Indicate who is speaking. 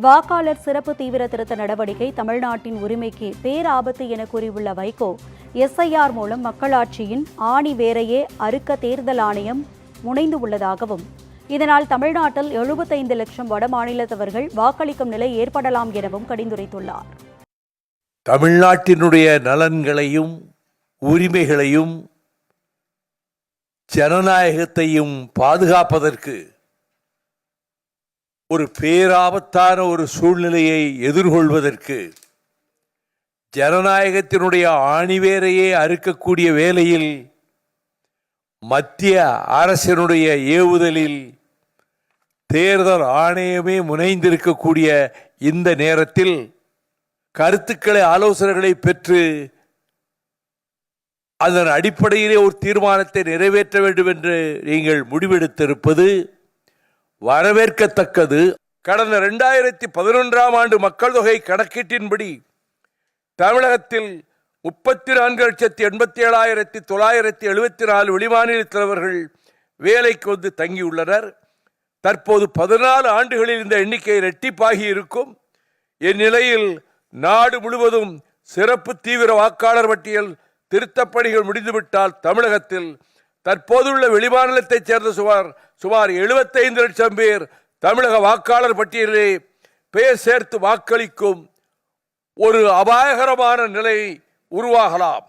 Speaker 1: வாக்காளர் சிறப்பு தீவிர திருத்த நடவடிக்கை தமிழ்நாட்டின் உரிமைக்கு பேராபத்து என கூறியுள்ள வைகோ, எஸ்ஐஆர் மூலம் மக்களாட்சியின் ஆணி வேரையே அறுக்க தேர்தல் ஆணையம் முனைந்து உள்ளதாகவும், இதனால் தமிழ்நாட்டில் 75 லட்சம் வடமாநிலத்தவர்கள் வாக்களிக்கும் நிலை ஏற்படலாம் எனவும் கடிந்துரைத்துள்ளார்.
Speaker 2: தமிழ்நாட்டினுடைய நலன்களையும் உரிமைகளையும் ஜனநாயகத்தையும் பாதுகாப்பதற்கு ஒரு பேராபத்தான ஒரு சூழ்நிலையை எதிர்கொள்வதற்கு ஜனநாயகத்தினுடைய ஆணிவேரையே அறுக்கக்கூடிய வேளையில் மத்திய அரசினுடைய ஏவுதலில் தேர்தல் ஆணையமே முனைந்திருக்கக்கூடிய இந்த நேரத்தில் கருத்துக்களை ஆலோசனைகளை பெற்று அதன் அடிப்படையிலே ஒரு தீர்மானத்தை நிறைவேற்ற வேண்டும் என்று நீங்கள் முடிவெடுத்திருப்பது வரவேற்கத்தக்கது. கடந்த 2011ஆம் ஆண்டு மக்கள் தொகை கணக்கீட்டின்படி தமிழகத்தில் 34,87,974 வெளிமாநிலத்தவர்கள் வேலைக்கு வந்து தங்கியுள்ளனர். தற்போது 14 ஆண்டுகளில் இந்த எண்ணிக்கை இரட்டிப்பாகி இருக்கும். இந்நிலையில் நாடு முழுவதும் சிறப்பு தீவிர வாக்காளர் பட்டியல் திருத்தப் பணிகள் முடிந்துவிட்டால் தமிழகத்தில் தற்போதுள்ள வெளிமாநிலத்தைச் சேர்ந்த சுமார் 75 லட்சம் பேர் தமிழக வாக்காளர் பட்டியலிலே பெயர் சேர்த்து வாக்களிக்கும் ஒரு அபாயகரமான நிலை உருவாகலாம்.